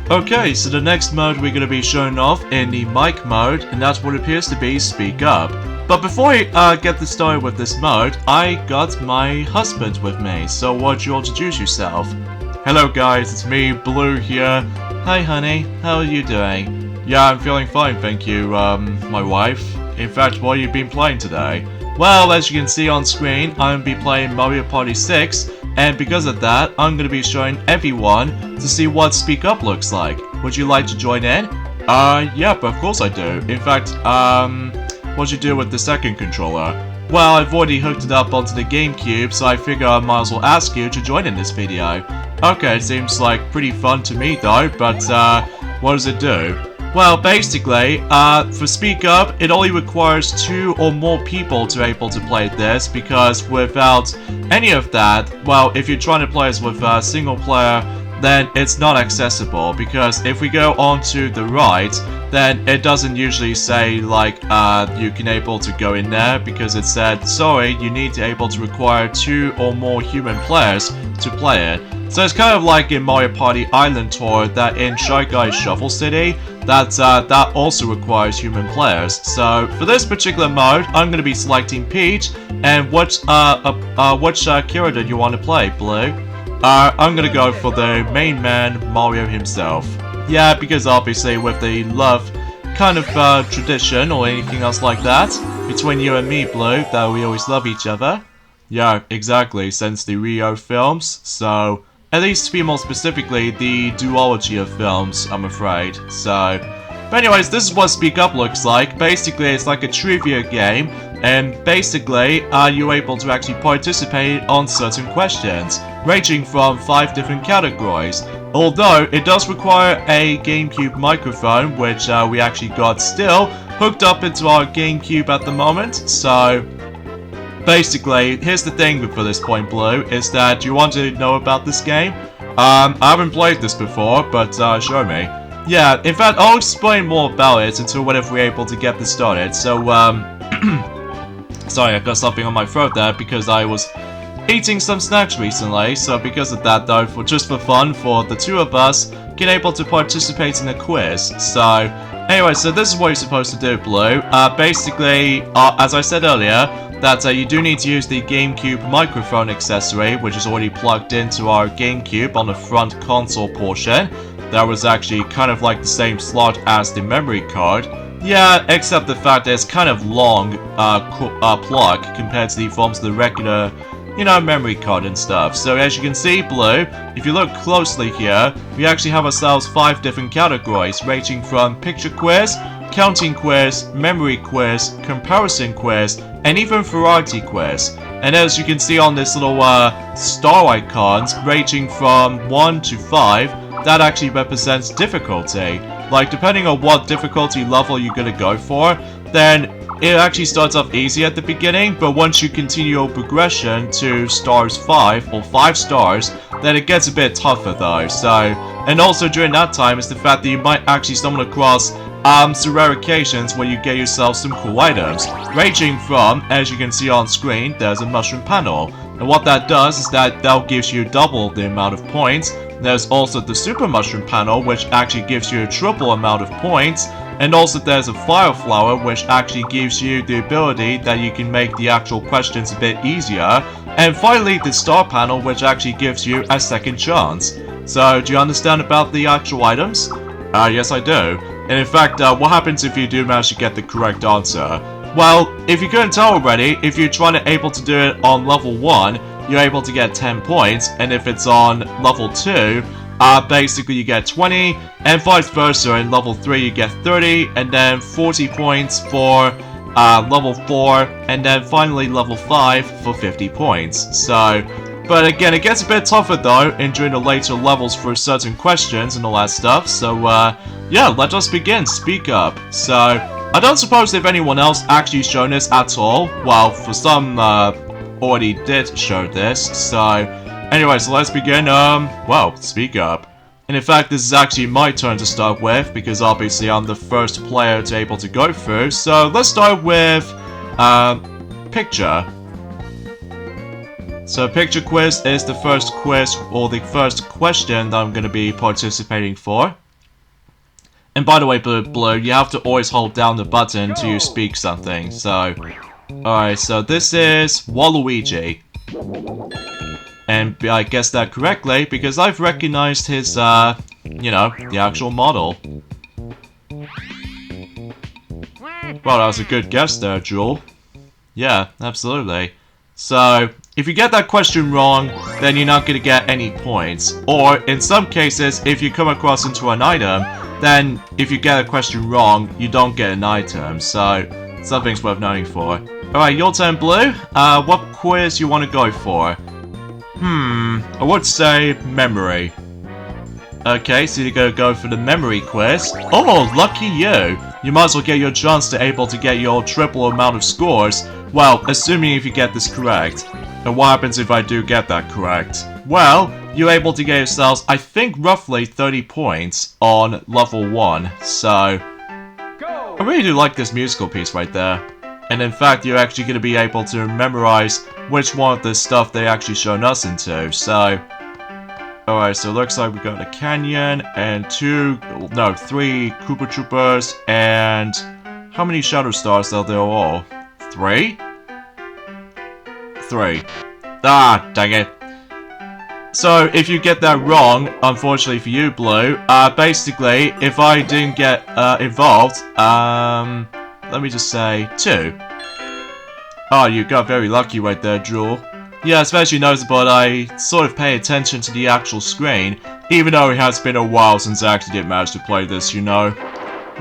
Okay, so the next mode we're going to be showing off in the mic mode, and that's what appears to be Speak Up. But before we get started with this mode, I got my husband with me, so why don't you introduce yourself? Hello guys, it's me, Blue here. Hi honey, how are you doing? Yeah, I'm feeling fine, thank you, my wife. In fact, what have you been playing today? Well, as you can see on screen, I'm going to be playing Mario Party 6, and because of that, I'm going to be showing everyone to see what Speak Up looks like. Would you like to join in? Yep, of course I do. In fact, what'd you do with the second controller? Well, I've already hooked it up onto the GameCube, so I figure I might as well ask you to join in this video. Okay, seems like pretty fun to me though, but what does it do? Well, basically, for Speak Up, it only requires 2 or more people to be able to play this, because without any of that, well, if you're trying to play this with a single player, then it's not accessible, because if we go on to the right, then it doesn't usually say, like, you can able to go in there, because it said, sorry, you need to able to require 2 or more human players to play it. So it's kind of like in Mario Party Island Tour, that in Shy Guy Shuffle City, that also requires human players. So for this particular mode, I'm going to be selecting Peach, and which character do you want to play, Blue? I'm going to go for the main man, Mario himself. Yeah, because obviously with the love kind of tradition or anything else like that, between you and me, Blue, that we always love each other. Yeah, exactly, since the Rio films, so at least to be more specifically, the duology of films, I'm afraid. So, but anyways, this is what Speak Up looks like. Basically, it's like a trivia game, and basically, you're able to actually participate on certain questions, ranging from 5 different categories. Although, it does require a GameCube microphone, which we actually got still hooked up into our GameCube at the moment, so basically, here's the thing for this point, Blue, is that you want to know about this game? I haven't played this before, but show me. Yeah, in fact, I'll explain more about it until whenever we're able to get this started. So, sorry, I got something on my throat there because I was eating some snacks recently. So because of that, though, just for fun, for the 2 of us, get able to participate in a quiz. So, anyway, so this is what you're supposed to do, Blue. Basically, as I said earlier, that you do need to use the GameCube microphone accessory, which is already plugged into our GameCube on the front console portion. That was actually kind of like the same slot as the memory card. Yeah, except the fact that it's kind of long plug compared to the forms of the regular, you know, memory card and stuff. So as you can see, Blue, if you look closely here, we actually have ourselves 5 different categories, ranging from picture quiz, counting quiz, memory quiz, comparison quiz, and even variety quiz. And as you can see on this little star icons, ranging from 1 to 5, that actually represents difficulty. Like, depending on what difficulty level you're gonna go for, then it actually starts off easy at the beginning, but once you continue your progression to stars 5 or 5 stars, then it gets a bit tougher though. So, and also during that time is the fact that you might actually stumble across some rare occasions where you get yourself some cool items, ranging from, as you can see on screen, there's a mushroom panel, and what that does is that gives you double the amount of points. There's also the super mushroom panel, which actually gives you a triple amount of points, and also there's a fire flower, which actually gives you the ability that you can make the actual questions a bit easier, and finally the star panel, which actually gives you a second chance. So, do you understand about the actual items? Yes I do. And in fact, what happens if you do manage to get the correct answer? Well, if you couldn't tell already, if you're trying to able to do it on level 1, you're able to get 10 points, and if it's on level 2, basically you get 20, and vice versa. In level 3 you get 30, and then 40 points for level 4, and then finally level 5 for 50 points. So, but again, it gets a bit tougher though during the later levels for certain questions and all that stuff. So yeah, let us begin. Speak Up. So I don't suppose if anyone else actually shown this at all. Well, for some already did show this. So anyway, so let's begin. Well, Speak Up. And in fact, this is actually my turn to start with, because obviously I'm the first player to able to go through. So let's start with picture. So picture quiz is the first quiz, or the first question that I'm going to be participating for. And by the way, Blue, you have to always hold down the button until you speak something, so... Alright, so this is Waluigi. And I guessed that correctly because I've recognized his, you know, the actual model. Well, that was a good guess there, Jewel. Yeah, absolutely. So, if you get that question wrong, then you're not going to get any points. Or, in some cases, if you come across into an item, then if you get a question wrong, you don't get an item. So, something's worth noting for. Alright, your turn, Blue. What quiz you want to go for? I would say memory. Okay, so you're gonna go for the memory quiz. Oh, lucky you! You might as well get your chance to able to get your triple amount of scores. Well, assuming if you get this correct. And what happens if I do get that correct? Well, you're able to get yourselves, I think, roughly 30 points on level 1. So, I really do like this musical piece right there. And in fact, you're actually going to be able to memorize which one of the stuff they actually shown us into. So, alright, so it looks like we got a canyon and 3 Koopa Troopers and how many Shadow Stars are there all? 3? 3. Ah, dang it. So, if you get that wrong, unfortunately for you, Blue, basically, if I didn't get involved, let me just say 2. Oh, you got very lucky right there, Jewel. Yeah, especially noticeable that I sort of pay attention to the actual screen, even though it has been a while since I actually did manage to play this, you know.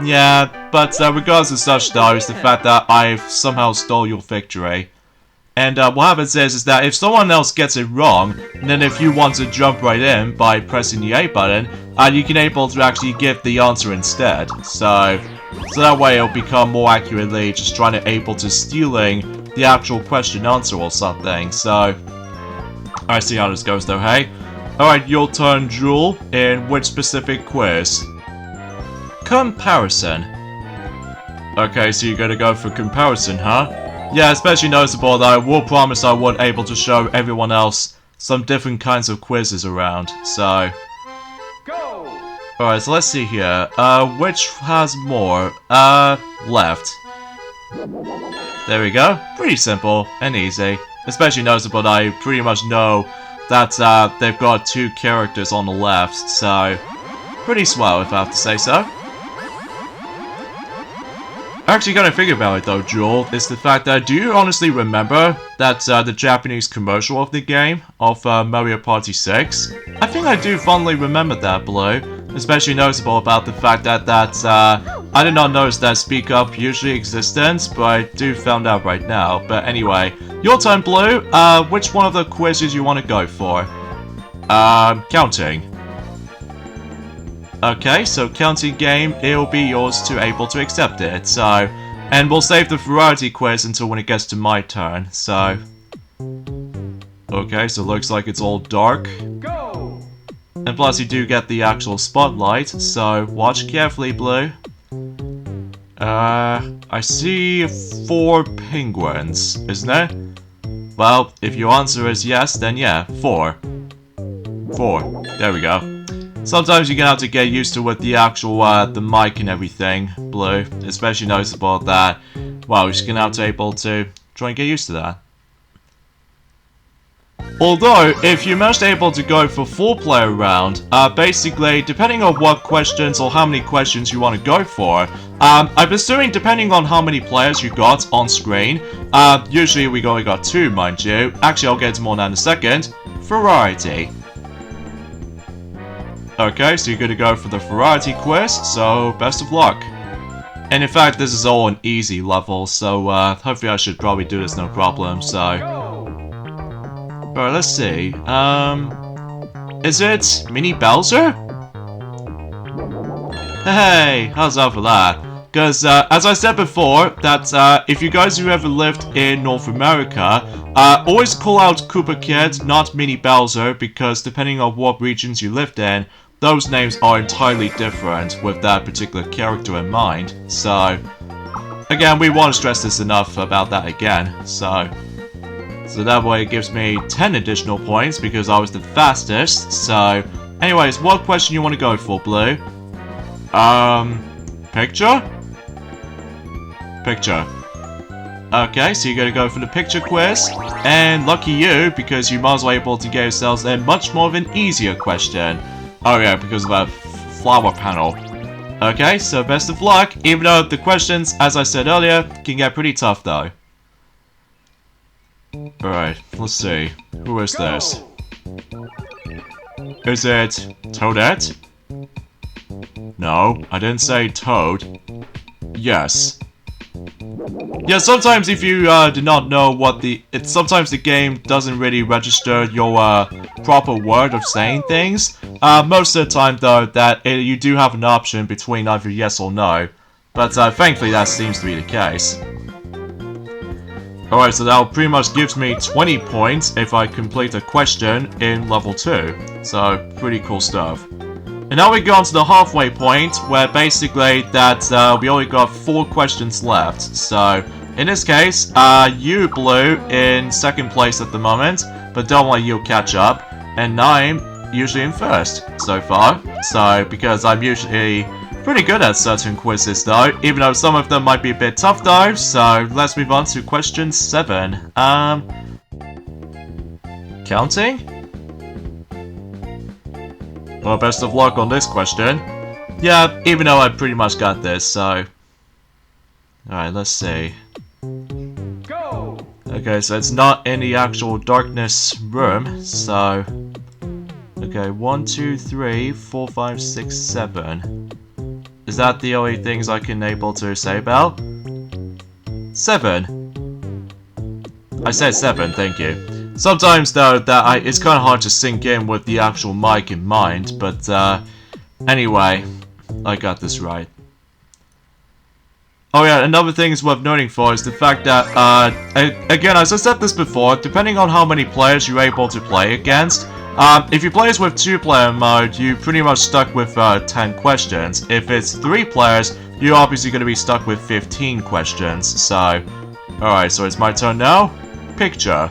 Yeah, but regardless of such though, is the fact that I've somehow stole your victory. And what happens is that if someone else gets it wrong, and then if you want to jump right in by pressing the A button, you can able to actually give the answer instead. So that way it'll become more accurately just trying to able to stealing the actual question answer or something. So I see how this goes though, hey? Alright, your turn, Jewel. In which specific quiz? Comparison. Okay, so you're gonna go for comparison, huh? Yeah, especially noticeable that I will promise I would able to show everyone else some different kinds of quizzes around, so... Alright, so let's see here. Which has more? Left. There we go. Pretty simple and easy. Especially noticeable that I pretty much know that they've got 2 characters on the left, so... Pretty swell, if I have to say so. Actually, gonna figure about it though, Jewel, is the fact that do you honestly remember that the Japanese commercial of the game, of Mario Party 6? I think I do fondly remember that, Blue. Especially noticeable about the fact that I did not notice that Speak Up usually existed, but I do found out right now. But anyway, your turn, Blue. Which one of the quizzes you want to go for? Counting. Okay, so counting game, it'll be yours to able to accept it, so... And we'll save the variety quiz until when it gets to my turn, so... Okay, so it looks like it's all dark. Go! And plus you do get the actual spotlight, so watch carefully, Blue. I see 4 penguins, isn't it? Well, if your answer is yes, then yeah, 4. 4. There we go. Sometimes you're gonna have to get used to with the actual, the mic and everything, Blue. Especially noticeable that, well, you're just gonna have to able to try and get used to that. Although, if you manage to able to go for 4-player round, basically, depending on what questions or how many questions you want to go for, I'm assuming depending on how many players you got on screen, usually we only got 2, mind you. Actually, I'll get to more in a second. Variety. Okay, so you're gonna go for the variety quiz, so best of luck. And in fact, this is all an easy level, so hopefully I should probably do this no problem, so... Alright, let's see. Is it Mini Bowser? Hey, how's that for that? Because, as I said before, that if you guys who ever lived in North America, always call out Koopa Kid, not Mini Bowser, because depending on what regions you lived in, those names are entirely different with that particular character in mind. So, again, we won't stress this enough about that again. So that way it gives me 10 additional points because I was the fastest. So, anyways, what question you want to go for, Blue? Picture? Picture. Okay, so you're gonna go for the picture quiz, and lucky you, because you might as well able to get yourselves a much more of an easier question. Oh yeah, because of that flower panel. Okay, so best of luck, even though the questions, as I said earlier, can get pretty tough though. Alright, let's see. Who is this? Is it Toadette? No, I didn't say Toad. Yes. Yeah, sometimes if you do not know what sometimes the game doesn't really register your proper word of saying things. Most of the time though, you do have an option between either yes or no. But thankfully that seems to be the case. Alright, so that pretty much gives me 20 points if I complete a question in level 2. So, pretty cool stuff. And now we go on to the halfway point, where basically we only got 4 questions left. So, in this case, you, Blue, in 2nd place at the moment, but don't worry, you'll catch up. And I'm usually in 1st so far. So, because I'm usually pretty good at certain quizzes though, even though some of them might be a bit tough though. So, let's move on to question 7. Counting? Well, best of luck on this question. Yeah, even though I pretty much got this, so... Alright, let's see. Go! Okay, so it's not in the actual darkness room, so... Okay, 1, 2, 3, 4, 5, 6, 7. Is that the only things I can able to say about? 7. I said 7, thank you. Sometimes though, it's kind of hard to sink in with the actual mic in mind, but anyway, I got this right. Oh yeah, another thing is worth noting for is the fact that, again, as I said this before, depending on how many players you're able to play against, if you play with 2-player mode, you're pretty much stuck with 10 questions. If it's 3 players, you're obviously going to be stuck with 15 questions. So, alright, so it's my turn now. Picture.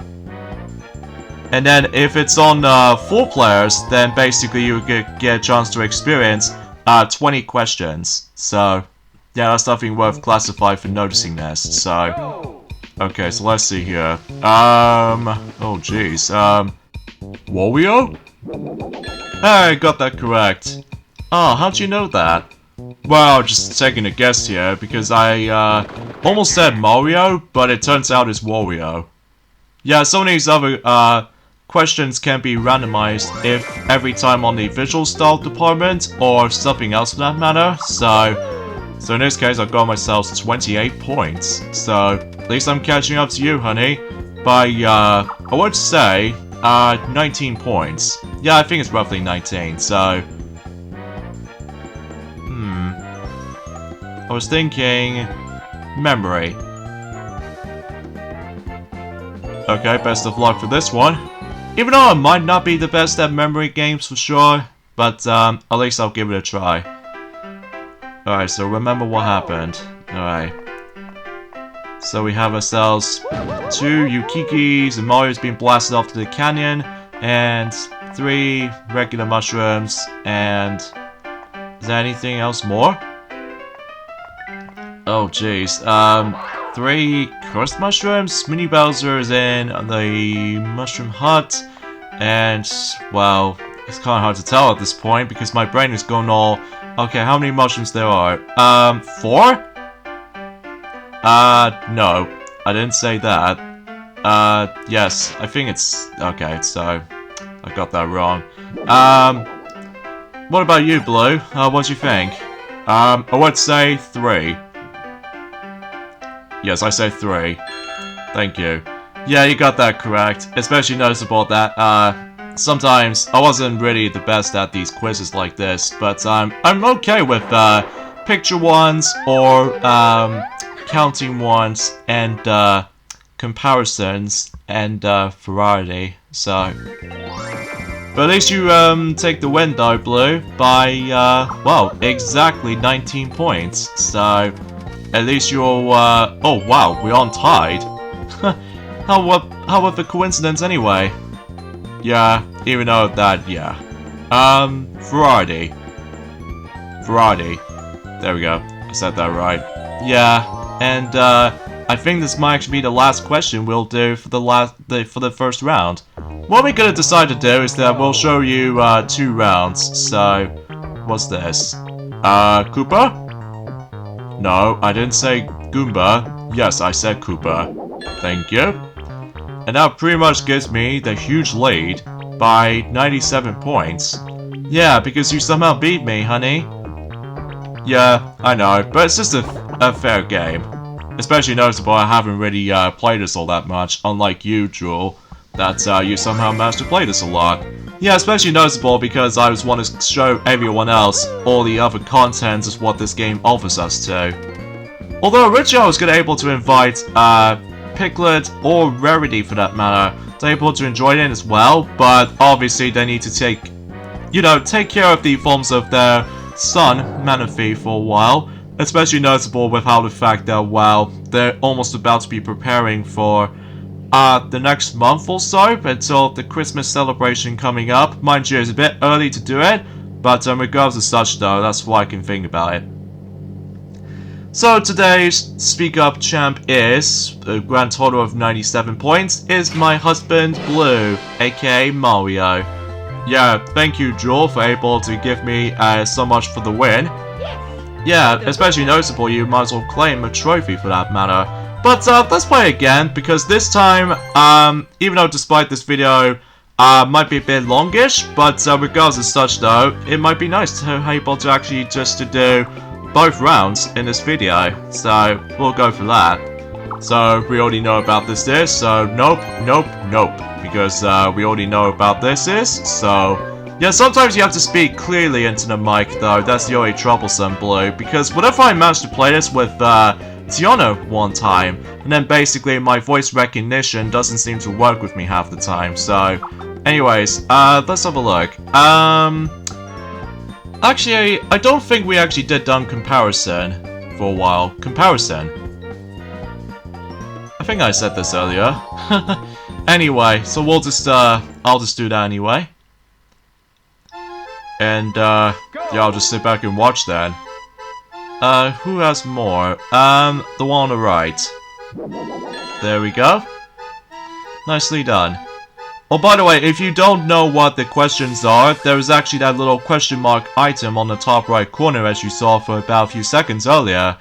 And then if it's on 4 players, then basically you get a chance to experience 20 questions. So, yeah, that's nothing worth classifying for noticing this. So, okay, so let's see here. Oh jeez. Wario? Hey, got that correct. Oh, how'd you know that? Well, just taking a guess here, because I almost said Mario, but it turns out it's Wario. Yeah, some of these other questions can be randomized if every time on the visual style department, or something else for that matter, so in this case I got myself 28 points, so at least I'm catching up to you, honey, by, I would say, 19 points. Yeah, I think it's roughly 19, so... I was thinking... memory. Okay, best of luck for this one. Even though I might not be the best at memory games for sure, but at least I'll give it a try. Alright, so remember what happened. Alright. So we have ourselves 2 Yukikis, and Mario's being blasted off to the canyon, and 3 regular mushrooms, and... is there anything else more? Oh jeez, 3 cursed mushrooms, Mini Bowser's in the mushroom hut, and, well, it's kind of hard to tell at this point because my brain is going all, okay, how many mushrooms there are? 4? No, I didn't say that. Yes, I think it's, okay, so, I got that wrong. What about you, Blue? What do you think? I would say 3. Yes, I say 3. Thank you. Yeah, you got that correct. Especially noticeable that, sometimes I wasn't really the best at these quizzes like this, but I'm okay with, picture ones, or, counting ones, and, comparisons, and, variety, so... But at least you, take the win though, Blue, by, well, exactly 19 points, so... At least you're, oh wow, we're on tied. How of a coincidence anyway? Yeah, even though that, yeah. Variety. There we go. I said that right. Yeah, and I think this might actually be the last question we'll do for the first round. What we're gonna decide to do is that we'll show you 2 rounds. So, what's this? Koopa? No, I didn't say Goomba. Yes, I said Koopa. Thank you. And that pretty much gives me the huge lead by 97 points. Yeah, because you somehow beat me, honey. Yeah, I know, but it's just a fair game. Especially noticeable I haven't really played this all that much, unlike you, Jewel, that you somehow managed to play this a lot. Yeah, especially noticeable because I just want to show everyone else all the other content is what this game offers us to. Although originally I was able to invite Piglet or Rarity for that matter, to able to enjoy it as well, but obviously they need to take care of the forms of their son, Manaphy, for a while. Especially noticeable with how the fact that, well, they're almost about to be preparing for the next month or so until the Christmas celebration coming up. Mind you, it's a bit early to do it, but regardless of such though, that's what I can think about it. So today's Speak Up champ is, a grand total of 97 points, is my husband Blue, aka Mario. Yeah, thank you Joel for able to give me so much for the win. Yeah, especially noticeable you might as well claim a trophy for that matter. But let's play again, because this time, even though despite this video might be a bit longish, but regardless of such though, it might be nice to be able to actually just to do both rounds in this video. So, we'll go for that. So, we already know about this is, so nope, nope, nope. Because we already know about this is, so... Yeah, sometimes you have to speak clearly into the mic though, that's the only troublesome, Blue, because whenever I managed to play this with Tiana one time, and then basically my voice recognition doesn't seem to work with me half the time, so... Anyways, let's have a look. Actually, I don't think we actually did done comparison for a while. Comparison? I think I said this earlier. Anyway, so we'll just, I'll just do that anyway. And, yeah, I'll just sit back and watch that. Who has more? The one on the right. There we go. Nicely done. Oh, by the way, if you don't know what the questions are, there is actually that little question mark item on the top right corner as you saw for about a few seconds earlier.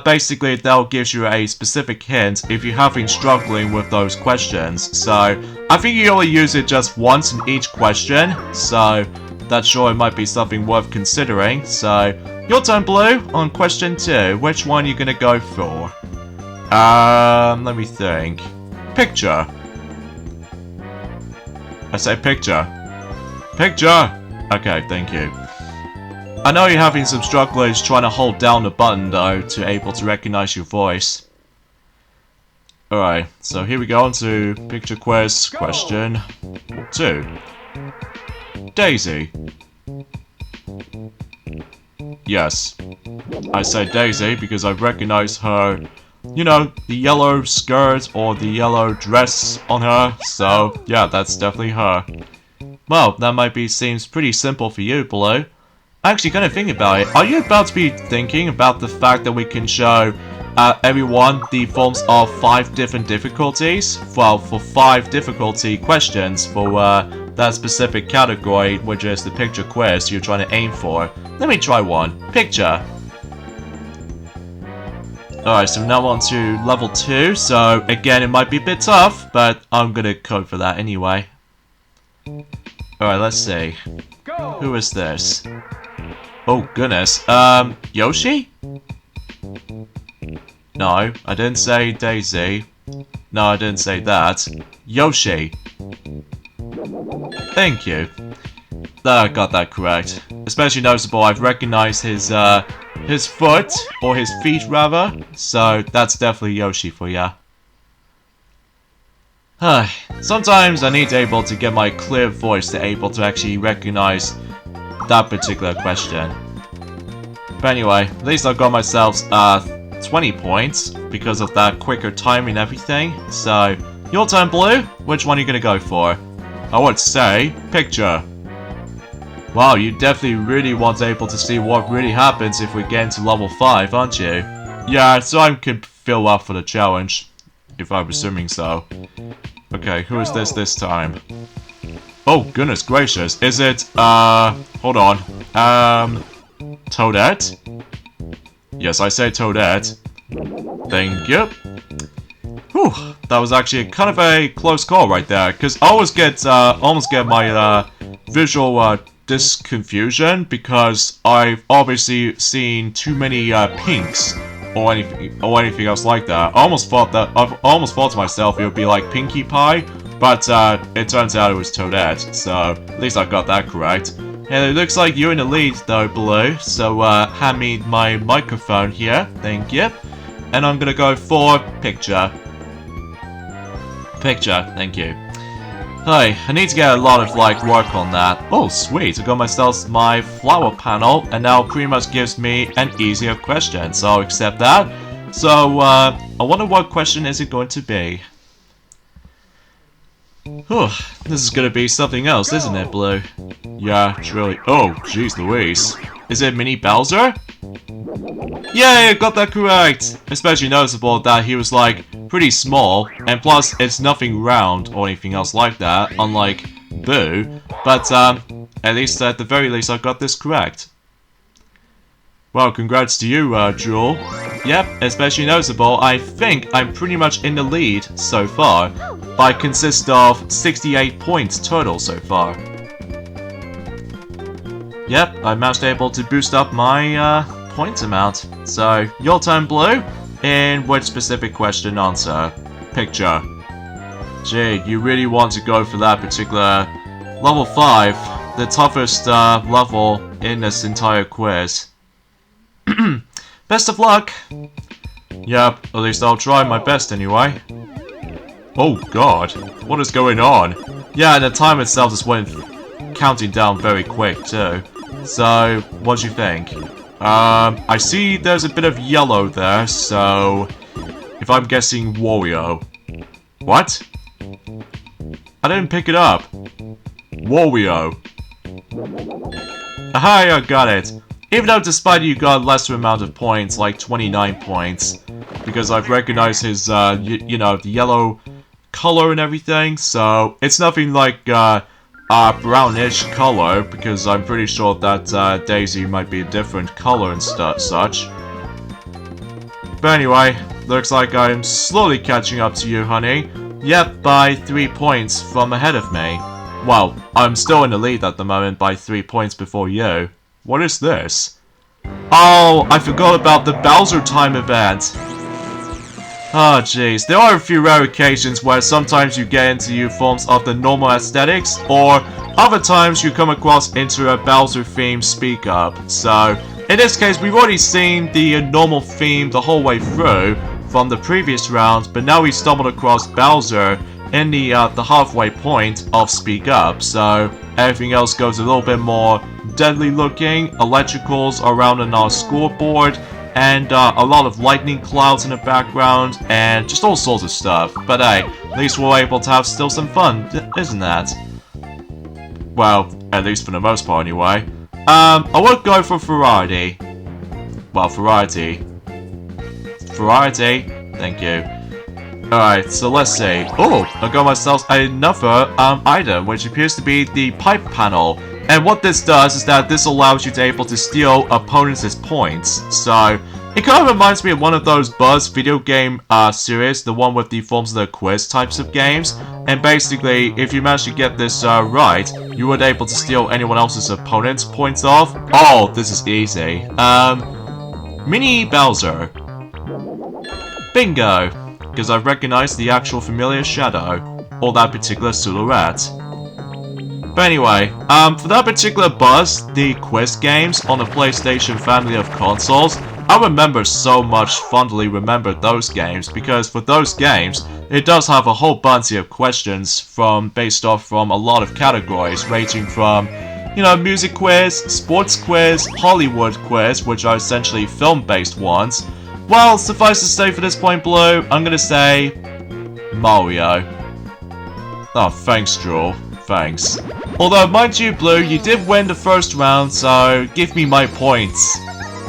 Basically, that'll give you a specific hint if you have been struggling with those questions. So, I think you only use it just once in each question, so that sure might be something worth considering. So, your turn, Blue, on question 2. Which one are you gonna go for? Let me think. Picture. I say picture. Picture! Okay, thank you. I know you're having some struggles trying to hold down the button though to able to recognize your voice. Alright, so here we go on to picture quiz question 2. Daisy. Yes. I say Daisy because I recognize her, you know, the yellow skirt or the yellow dress on her, so yeah, that's definitely her. Well, that might be seems pretty simple for you, Blue. Actually, kind of thinking about it, are you about to be thinking about the fact that we can show everyone the forms of 5 different difficulties? Well, for 5 difficulty questions for that specific category, which is the picture quiz you're trying to aim for. Let me try one. Picture. Alright, so now on to level 2, so again it might be a bit tough, but I'm gonna code for that anyway. Alright, let's see. Who is this? Oh goodness, Yoshi? No, I didn't say Daisy. No, I didn't say that. Yoshi. Thank you. I got that correct. Especially noticeable, I've recognized his foot, or his feet rather, so that's definitely Yoshi for ya. Sometimes I need to able to get my clear voice to able to actually recognize that particular question. But anyway, at least I got myself 20 points because of that quicker timing and everything. So, your turn, Blue. Which one are you gonna go for? I would say picture. Wow, you definitely really want to able to see what really happens if we get into level 5, aren't you? Yeah, so I could fill up for the challenge, if I'm assuming so. Okay, who is this time? Oh, goodness gracious. Is it, hold on. Toadette? Yes, I say Toadette. Thank you. Whew, that was actually kind of a close call right there, because I almost get my, visual, disconfusion, because I've obviously seen too many, pinks, or anything else like that. I almost thought to myself it would be like Pinkie Pie, but it turns out it was Toadette, so at least I got that correct. And it looks like you're in the lead though, Blue, so hand me my microphone here, thank you. And I'm gonna go for picture. Picture, thank you. Hey, I need to get a lot of work on that. Oh sweet, I got myself my flower panel, and now pretty much gives me an easier question, so I'll accept that. So, I wonder what question is it going to be? Whew, this is gonna be something else, isn't it, Blue? Yeah, truly. Oh, jeez Louise. Is it Mini Bowser? Yay, got that correct! Especially noticeable that he was, pretty small, and plus, it's nothing round or anything else like that, unlike Boo. But, at least, at the very least, I got this correct. Well, congrats to you, Jewel. Yep, especially noticeable, I think I'm pretty much in the lead so far, by consist of 68 points total so far. Yep, I managed able to boost up my points amount. So, your turn, Blue. In which specific question answer? Picture. Gee, you really want to go for that particular level 5, the toughest level in this entire quiz. Best of luck! Yep, at least I'll try my best anyway. Oh god, what is going on? Yeah, and the time itself just went counting down very quick too. So, what do you think? I see there's a bit of yellow there, so if I'm guessing Wario. What? I didn't pick it up. Wario. Aha, I got it. Even though despite you got lesser amount of points, like 29 points, because I've recognized his, you know, the yellow color and everything, so it's nothing like, brownish color, because I'm pretty sure that, Daisy might be a different color and such. But anyway, looks like I'm slowly catching up to you, honey. Yep, by 3 points from ahead of me. Well, I'm still in the lead at the moment by 3 points before you. What is this? Oh, I forgot about the Bowser Time event. Ah, jeez. There are a few rare occasions where sometimes you get into new forms of the normal aesthetics, or other times you come across into a Bowser theme speak up. So, in this case, we've already seen the normal theme the whole way through from the previous round, but now we stumbled across Bowser in the halfway point of Speak Up, so everything else goes a little bit more deadly looking, electricals around on our scoreboard, and a lot of lightning clouds in the background, and just all sorts of stuff. But hey, at least we're able to have still some fun, isn't that? Well, at least for the most part anyway. I would go for variety. Well, variety. Variety, thank you. Alright, so let's see. Oh, I got myself another item, which appears to be the pipe panel. And what this does is that this allows you to able to steal opponents' points. So, it kind of reminds me of one of those Buzz video game series, the one with the forms of the quiz types of games. And basically, if you manage to get this right, you would able to steal anyone else's opponent's points off. Oh, this is easy. Mini Bowser. Bingo! Because I've recognized the actual familiar shadow, or that particular silhouette. But anyway, for that particular Buzz, the quiz games on the PlayStation family of consoles, I remember so much fondly remembered those games, because for those games, it does have a whole bunch of questions based off from a lot of categories, ranging from, you know, music quiz, sports quiz, Hollywood quiz, which are essentially film-based ones. Well, suffice to say for this point, Blue, I'm gonna say Mario. Oh, thanks, Jewel. thanks. Although, mind you, Blue, you did win the first round, so give me my points.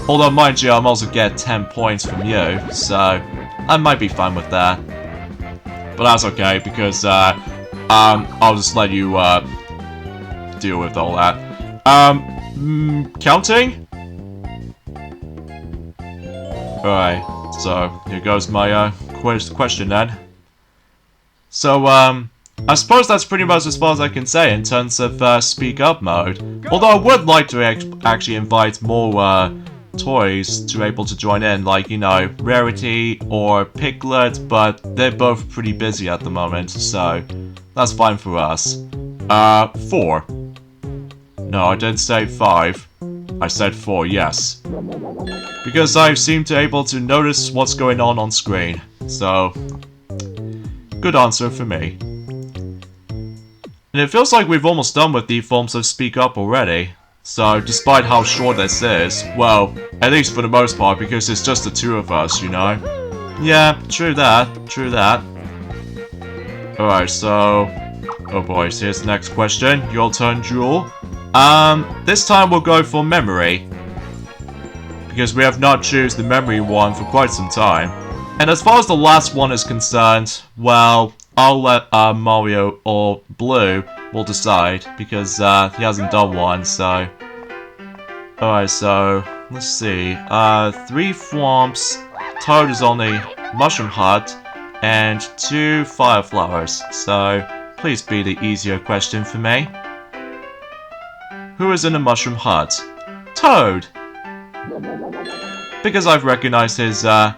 Although, mind you, I'm also get 10 points from you, so I might be fine with that. But that's okay, because I'll just let you deal with all that. Counting? Alright, so here goes my question then. So, I suppose that's pretty much as far as I can say in terms of speak up mode. Although I would like to actually invite more toys to be able to join in, like, you know, Rarity or Piglet, but they're both pretty busy at the moment, so that's fine for us. 4. No, I didn't say 5. I said 4, yes. Because I seem to able to notice what's going on screen, so good answer for me. And it feels like we've almost done with the forms of speak up already. So, despite how short this is, well, at least for the most part, because it's just the two of us, you know? Yeah, true that, true that. Alright, so... oh boy, so here's the next question. Your turn, Jewel. This time we'll go for memory. Because we have not chosen the memory one for quite some time. And as far as the last one is concerned, well, I'll let Mario or Blue will decide, because he hasn't done one, so... alright, so, let's see. 3 Thwomps, Toad is on the Mushroom Hut, and 2 Fire Flowers, so please be the easier question for me. Who is in the Mushroom Hut? Toad! Because I've recognized his, yeah,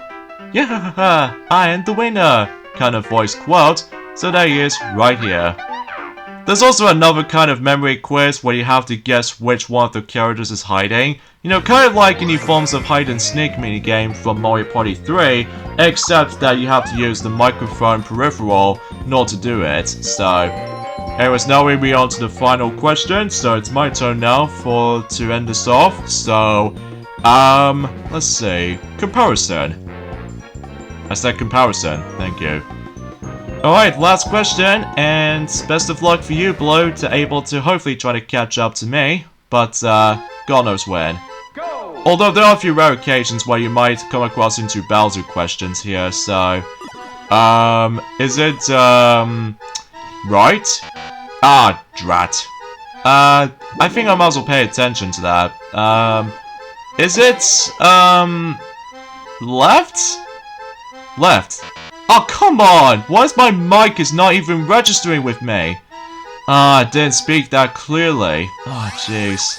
I am the winner kind of voice quote, so there he is, right here. There's also another kind of memory quiz where you have to guess which one of the characters is hiding. You know, kind of like in the forms of hide and sneak minigame from Mario Party 3, except that you have to use the microphone peripheral in order to do it, so... anyways, now we'll be on to the final question, so it's my turn now to end this off, so... let's see... comparison. I said comparison, thank you. Alright, last question, and best of luck for you, Blue, to able to hopefully try to catch up to me, but God knows when. Go! Although there are a few rare occasions where you might come across into Bowser questions here, so... is it, right? Ah, drat. I think I might as well pay attention to that. Is it, left? Left. Oh, come on! Why is my mic is not even registering with me? Ah, I didn't speak that clearly. Oh, jeez.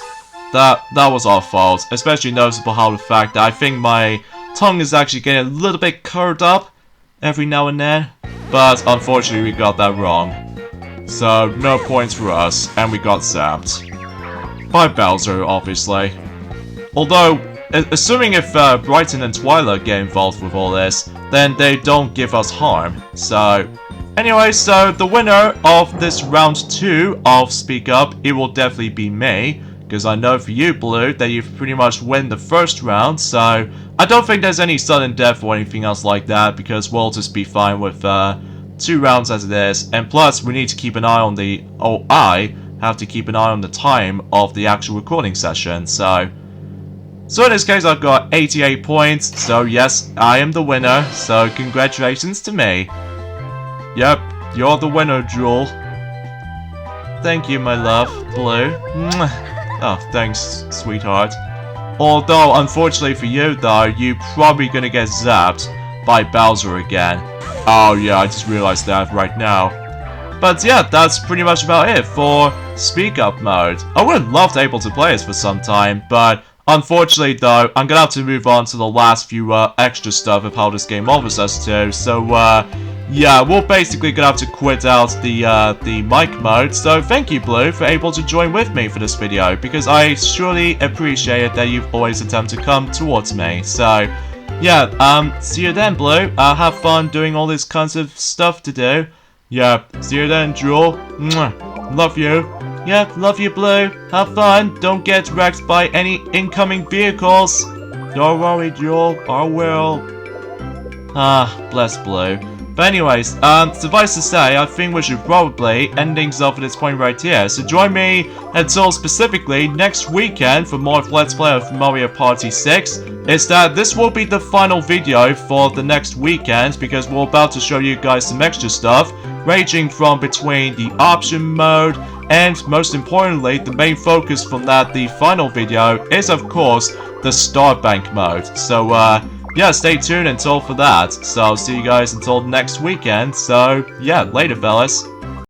That was our fault. Especially noticeable how the fact that I think my tongue is actually getting a little bit curved up every now and then. But unfortunately we got that wrong. So, no points for us, and we got zapped. By Bowser, obviously. Although, assuming if Brighton and Twilight get involved with all this, then they don't give us harm. So, anyway, so the winner of this round 2 of Speak Up, it will definitely be me. Because I know for you, Blue, that you've pretty much won the first round, so I don't think there's any sudden death or anything else like that, because we'll just be fine with 2 rounds as it is. And plus, we need to keep an eye on the... oh, I have to keep an eye on the time of the actual recording session, so... so in this case, I've got 88 points, so yes, I am the winner, so congratulations to me. Yep, you're the winner, Jewel. Thank you, my love, Blue. Oh, thanks, sweetheart. Although, unfortunately for you, though, you're probably gonna get zapped by Bowser again. Oh yeah, I just realized that right now. But yeah, that's pretty much about it for Speak Up mode. I would love to be able to play this for some time, but... unfortunately, though, I'm gonna have to move on to the last few extra stuff of how this game offers us to. So, yeah, we're basically gonna have to quit out the mic mode. So, thank you, Blue, for able to join with me for this video, because I surely appreciate it that you've always attempted to come towards me. So, yeah, see you then, Blue. Have fun doing all these kinds of stuff to do. Yeah, see you then, Jewel. Mwah. Love you. Yeah, love you, Blue. Have fun. Don't get wrecked by any incoming vehicles. Don't worry, Jewel. I will. Ah, bless Blue. But anyways, suffice to say, I think we should probably end things off at this point right here. So join me until specifically next weekend for more of Let's Play of Mario Party 6. Is that this will be the final video for the next weekend, because we're about to show you guys some extra stuff, ranging from between the option mode, and most importantly, the main focus from the final video is of course the Star Bank mode. So yeah, stay tuned until for that. So I'll see you guys until next weekend. So yeah, later fellas.